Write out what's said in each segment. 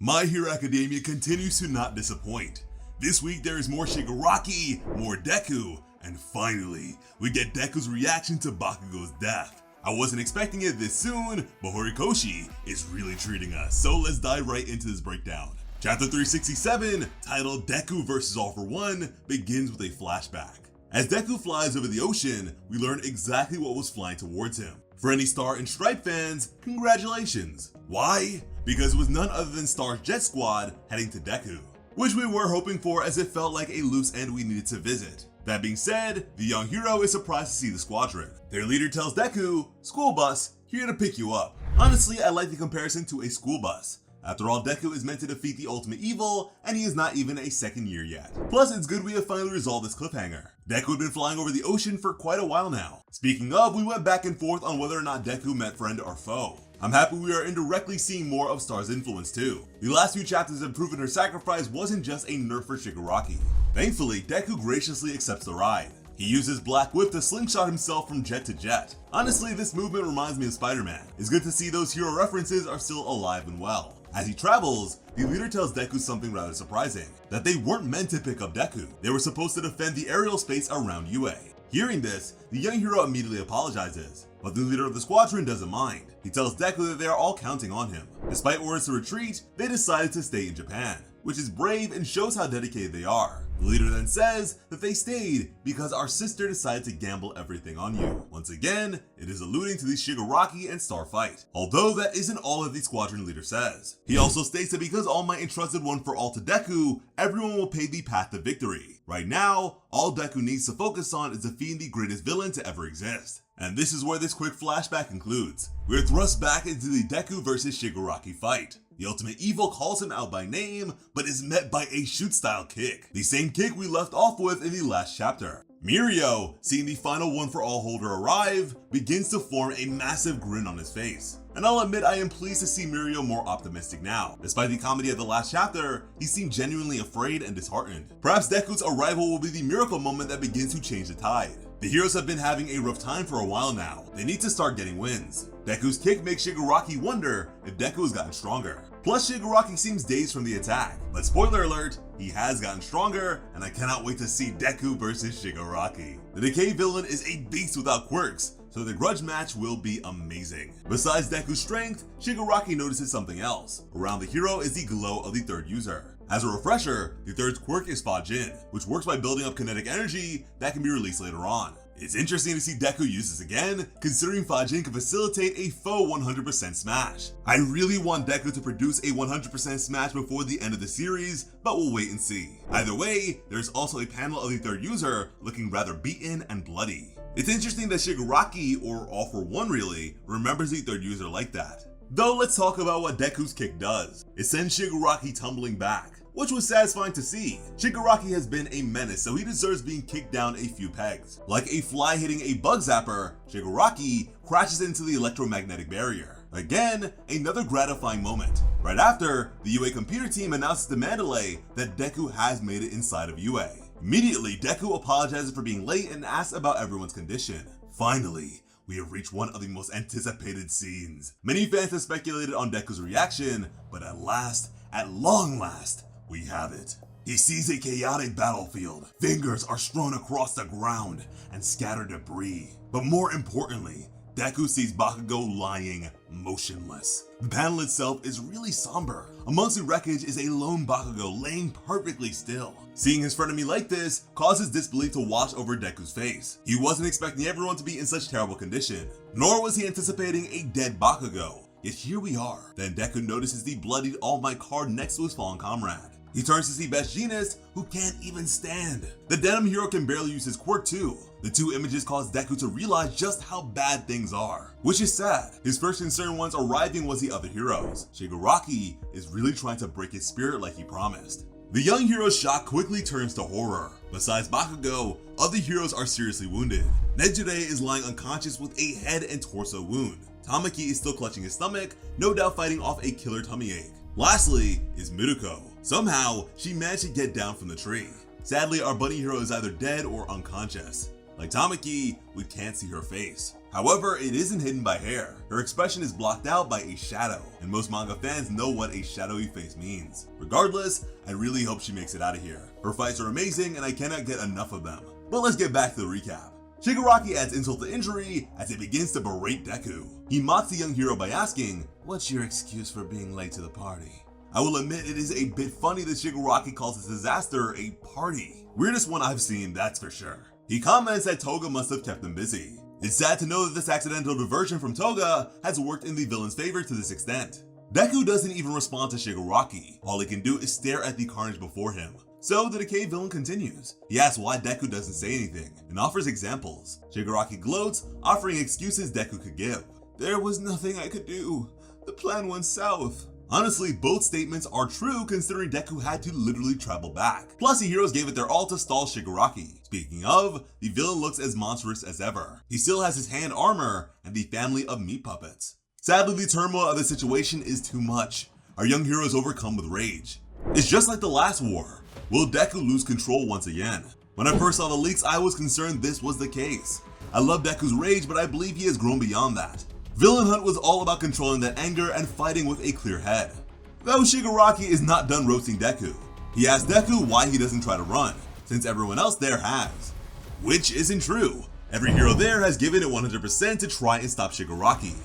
My Hero Academia continues to not disappoint. This week there is more Shigaraki, more Deku, and finally, we get Deku's reaction to Bakugo's death. I wasn't expecting it this soon, but Horikoshi is really treating us, so let's dive right into this breakdown. Chapter 367, titled Deku vs. All for One, begins with a flashback. As Deku flies over the ocean, we learn exactly what was flying towards him. For any Star and Stripe fans, congratulations. Why? Because it was none other than Star's Jet Squad heading to Deku, which we were hoping for as it felt like a loose end we needed to visit. That being said, the young hero is surprised to see the squadron. Their leader tells Deku, "School bus, here to pick you up." Honestly, I like the comparison to a school bus. After all, Deku is meant to defeat the ultimate evil, and he is not even a second year yet. Plus, it's good we have finally resolved this cliffhanger. Deku had been flying over the ocean for quite a while now. Speaking of, we went back and forth on whether or not Deku meant friend or foe. I'm happy we are indirectly seeing more of Star's influence too. The last few chapters have proven her sacrifice wasn't just a nerf for Shigaraki. Thankfully, Deku graciously accepts the ride. He uses Black Whip to slingshot himself from jet to jet. Honestly, this movement reminds me of Spider-Man. It's good to see those hero references are still alive and well. As he travels, the leader tells Deku something rather surprising, that they weren't meant to pick up Deku. They were supposed to defend the aerial space around UA. Hearing this, the young hero immediately apologizes, but the leader of the squadron doesn't mind. He tells Deku that they are all counting on him. Despite orders to retreat, they decided to stay in Japan, which is brave and shows how dedicated they are. The leader then says that they stayed because our sister decided to gamble everything on you. Once again, it is alluding to the Shigaraki and Star fight, although that isn't all that the squadron leader says. He also states that because All Might entrusted One for All to Deku, everyone will pave the path to victory. Right now, all Deku needs to focus on is defeating the greatest villain to ever exist. And this is where this quick flashback concludes. We are thrust back into the Deku vs. Shigaraki fight. The ultimate evil calls him out by name, but is met by a shoot-style kick. The same kick we left off with in the last chapter. Mirio, seeing the final One for All holder arrive, begins to form a massive grin on his face. And I'll admit I am pleased to see Mirio more optimistic now. Despite the comedy of the last chapter, he seemed genuinely afraid and disheartened. Perhaps Deku's arrival will be the miracle moment that begins to change the tide. The heroes have been having a rough time for a while now. They need to start getting wins. Deku's kick makes Shigaraki wonder if Deku has gotten stronger. Plus, Shigaraki seems dazed from the attack, but spoiler alert, he has gotten stronger, and I cannot wait to see Deku versus Shigaraki. The Decay villain is a beast without quirks, so the grudge match will be amazing. Besides Deku's strength, Shigaraki notices something else. Around the hero is the glow of the third user. As a refresher, the third's quirk is Fajin, which works by building up kinetic energy that can be released later on. It's interesting to see Deku use this again, considering Fajin can facilitate a faux 100% smash. I really want Deku to produce a 100% smash before the end of the series, but we'll wait and see. Either way, there's also a panel of the third user looking rather beaten and bloody. It's interesting that Shigaraki, or All for One really, remembers the third user like that. Though let's talk about what Deku's kick does. It sends Shigaraki tumbling back, which was satisfying to see. Shigaraki has been a menace, so he deserves being kicked down a few pegs. Like a fly hitting a bug zapper, Shigaraki crashes into the electromagnetic barrier. Again, another gratifying moment. Right after, the UA computer team announces to Mandalay that Deku has made it inside of UA. Immediately, Deku apologizes for being late and asks about everyone's condition. Finally, we have reached one of the most anticipated scenes. Many fans have speculated on Deku's reaction, but at long last, we have it. He sees a chaotic battlefield. Fingers are strewn across the ground and scatter debris. But more importantly, Deku sees Bakugo lying motionless. The panel itself is really somber. Amongst the wreckage is a lone Bakugo laying perfectly still. Seeing his frenemy like this causes disbelief to wash over Deku's face. He wasn't expecting everyone to be in such terrible condition, nor was he anticipating a dead Bakugo. Yet here we are. Then Deku notices the bloodied All Might card next to his fallen comrade. He turns to see Best Jeanist, who can't even stand. The denim hero can barely use his quirk too. The two images cause Deku to realize just how bad things are, which is sad. His first concern once arriving was the other heroes. Shigaraki is really trying to break his spirit like he promised. The young hero's shock quickly turns to horror. Besides Bakugo, other heroes are seriously wounded. Nejire is lying unconscious with a head and torso wound. Tamaki is still clutching his stomach, no doubt fighting off a killer tummy ache. Lastly is Miruko. Somehow, she managed to get down from the tree. Sadly, our bunny hero is either dead or unconscious. Like Tamaki, we can't see her face. However, it isn't hidden by hair. Her expression is blocked out by a shadow, and most manga fans know what a shadowy face means. Regardless, I really hope she makes it out of here. Her fights are amazing and I cannot get enough of them. But let's get back to the recap. Shigaraki adds insult to injury as he begins to berate Deku. He mocks the young hero by asking, "What's your excuse for being late to the party?" I will admit it is a bit funny that Shigaraki calls his disaster a party. Weirdest one I've seen, that's for sure. He comments that Toga must have kept him busy. It's sad to know that this accidental diversion from Toga has worked in the villain's favor to this extent. Deku doesn't even respond to Shigaraki. All he can do is stare at the carnage before him. So the decay villain continues. He asks why Deku doesn't say anything and offers examples. Shigaraki gloats, offering excuses Deku could give. "There was nothing I could do. The plan went south." Honestly, both statements are true considering Deku had to literally travel back. Plus, the heroes gave it their all to stall Shigaraki. Speaking of, the villain looks as monstrous as ever. He still has his hand armor and the family of meat puppets. Sadly, the turmoil of the situation is too much. Our young hero is overcome with rage. It's just like the last war. Will Deku lose control once again? When I first saw the leaks, I was concerned this was the case. I love Deku's rage, but I believe he has grown beyond that. Villain Hunt was all about controlling that anger and fighting with a clear head. Though Shigaraki is not done roasting Deku. He asks Deku why he doesn't try to run, since everyone else there has. Which isn't true. Every hero there has given it 100% to try and stop Shigaraki.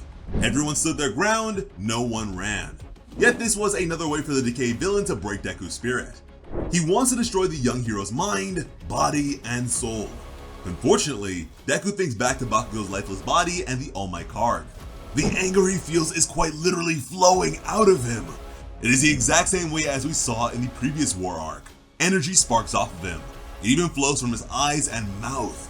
Everyone stood their ground, no one ran. Yet this was another way for the decay villain to break Deku's spirit. He wants to destroy the young hero's mind, body, and soul. Unfortunately, Deku thinks back to Bakugo's lifeless body and the All Might card. The anger he feels is quite literally flowing out of him. It is the exact same way as we saw in the previous war arc. Energy sparks off of him. It even flows from his eyes and mouth.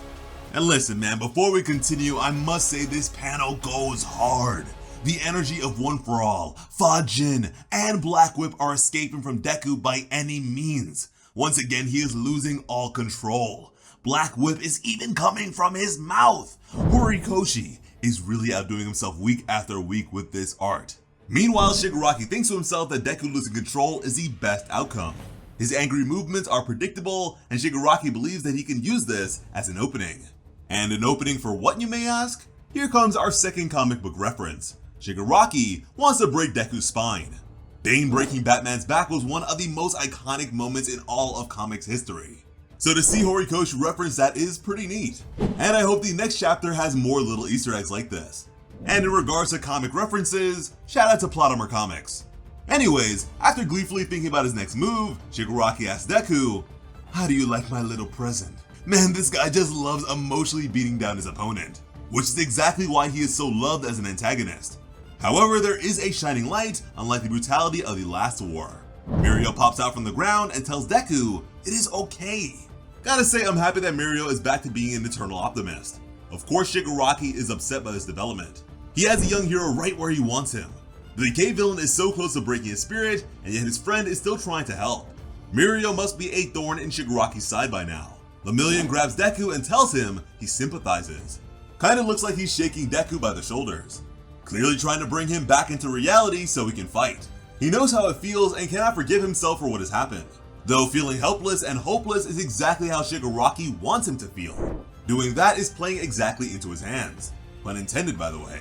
And listen man, before we continue, I must say this panel goes hard. The energy of One For All, Fajin, and Black Whip are escaping from Deku by any means. Once again, he is losing all control. Black Whip is even coming from his mouth. Horikoshi is really outdoing himself week after week with this art. Meanwhile, Shigaraki thinks to himself that Deku losing control is the best outcome. His angry movements are predictable, and Shigaraki believes that he can use this as an opening. And an opening for what, you may ask? Here comes our second comic book reference. Shigaraki wants to break Deku's spine. Bane breaking Batman's back was one of the most iconic moments in all of comics history. So to see Horikoshi reference that is pretty neat. And I hope the next chapter has more little Easter eggs like this. And in regards to comic references, shout out to Plot Armor Comics. Anyways, after gleefully thinking about his next move, Shigaraki asks Deku, "How do you like my little present?" Man, this guy just loves emotionally beating down his opponent, which is exactly why he is so loved as an antagonist. However, there is a shining light, unlike the brutality of the last war. Mirio pops out from the ground and tells Deku it is okay. Gotta say, I'm happy that Mirio is back to being an eternal optimist. Of course, Shigaraki is upset by this development. He has the young hero right where he wants him. The decay villain is so close to breaking his spirit, and yet his friend is still trying to help. Mirio must be a thorn in Shigaraki's side by now. Lemillion grabs Deku and tells him he sympathizes. Kinda looks like he's shaking Deku by the shoulders, clearly trying to bring him back into reality so he can fight. He knows how it feels and cannot forgive himself for what has happened. Though feeling helpless and hopeless is exactly how Shigaraki wants him to feel. Doing that is playing exactly into his hands. Pun intended, by the way.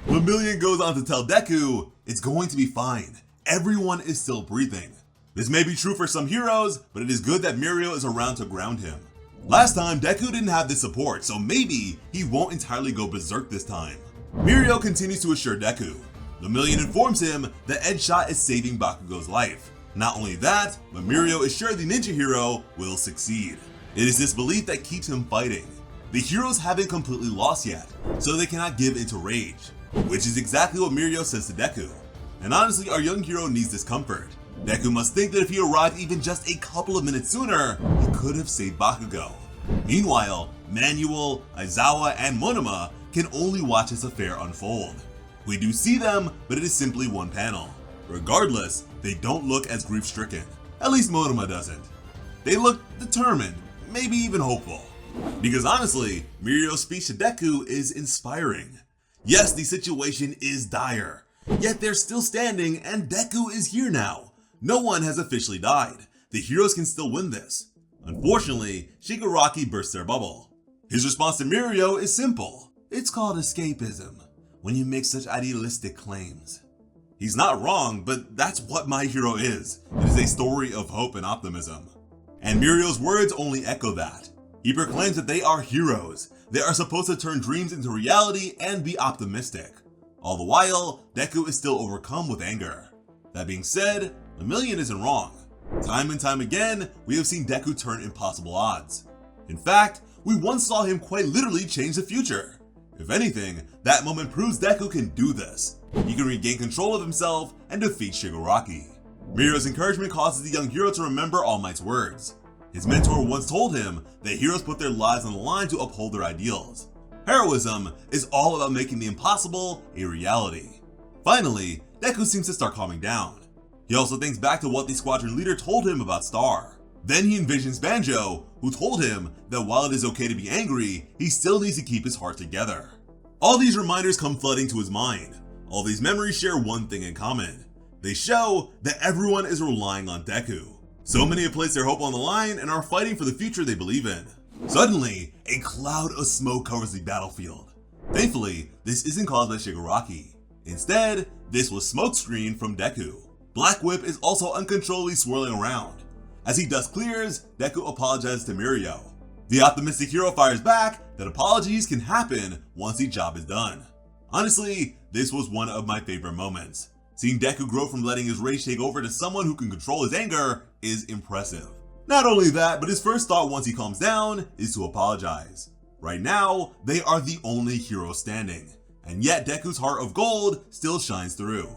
Lemillion goes on to tell Deku, it's going to be fine. Everyone is still breathing. This may be true for some heroes, but it is good that Mirio is around to ground him. Last time, Deku didn't have this support, so maybe he won't entirely go berserk this time. Mirio continues to assure Deku. Lemillion informs him that Edge Shot is saving Bakugo's life. Not only that, but Mirio is sure the ninja hero will succeed. It is this belief that keeps him fighting. The heroes haven't completely lost yet, so they cannot give into rage, which is exactly what Mirio says to Deku. And honestly, our young hero needs this comfort. Deku must think that if he arrived even just a couple of minutes sooner, he could have saved Bakugo. Meanwhile, Manuel, Aizawa, and Monoma can only watch this affair unfold. We do see them, but it is simply one panel. Regardless, they don't look as grief-stricken. At least Monoma doesn't. They look determined, maybe even hopeful. Because honestly, Mirio's speech to Deku is inspiring. Yes, the situation is dire, yet they're still standing and Deku is here now. No one has officially died. The heroes can still win this. Unfortunately, Shigaraki bursts their bubble. His response to Mirio is simple. It's called escapism when you make such idealistic claims. He's not wrong, but that's what My Hero is. It is a story of hope and optimism. And Muriel's words only echo that. He proclaims that they are heroes. They are supposed to turn dreams into reality and be optimistic. All the while, Deku is still overcome with anger. That being said, a million isn't wrong. Time and time again, we have seen Deku turn impossible odds. In fact, we once saw him quite literally change the future. If anything, that moment proves Deku can do this. He can regain control of himself and defeat Shigaraki. Muriel's encouragement causes the young hero to remember All Might's words. His mentor once told him that heroes put their lives on the line to uphold their ideals. Heroism is all about making the impossible a reality. Finally, Deku seems to start calming down. He also thinks back to what the squadron leader told him about Star. Then he envisions Banjo, who told him that while it is okay to be angry, he still needs to keep his heart together. All these reminders come flooding to his mind. All these memories share one thing in common. They show that everyone is relying on Deku. So many have placed their hope on the line and are fighting for the future they believe in. Suddenly, a cloud of smoke covers the battlefield. Thankfully, this isn't caused by Shigaraki. Instead, this was smokescreen from Deku. Black Whip is also uncontrollably swirling around. As he dust clears, Deku apologizes to Mirio. The optimistic hero fires back that apologies can happen once the job is done. Honestly, this was one of my favorite moments. Seeing Deku grow from letting his rage take over to someone who can control his anger is impressive. Not only that, but his first thought once he calms down is to apologize. Right now, they are the only heroes standing, and yet Deku's heart of gold still shines through.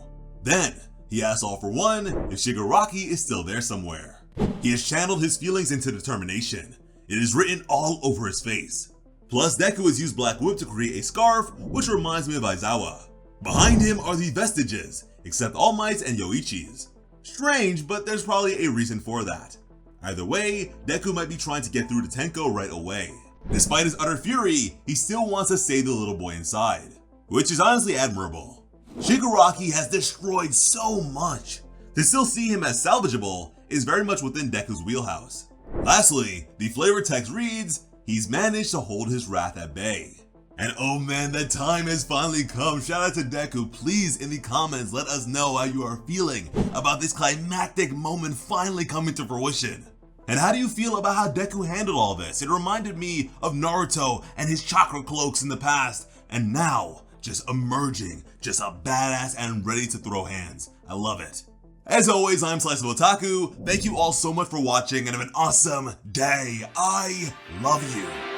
Then, he asks all for one if Shigaraki is still there somewhere. He has channeled his feelings into determination. It is written all over his face. Plus, Deku has used Black Whip to create a scarf, which reminds me of Aizawa. Behind him are the vestiges, except All Might's and Yoichi's. Strange, but there's probably a reason for that. Either way, Deku might be trying to get through to Tenko right away. Despite his utter fury, he still wants to save the little boy inside, which is honestly admirable. Shigaraki has destroyed so much. To still see him as salvageable is very much within Deku's wheelhouse. Lastly, the flavor text reads, he's managed to hold his wrath at bay. And oh man, the time has finally come. Shout out to Deku. Please, in the comments, let us know how you are feeling about this climactic moment finally coming to fruition. And how do you feel about how Deku handled all this? It reminded me of Naruto and his chakra cloaks in the past, and now, just emerging, just a badass and ready to throw hands. I love it. As always, I'm Slice of Otaku. Thank you all so much for watching and have an awesome day. I love you.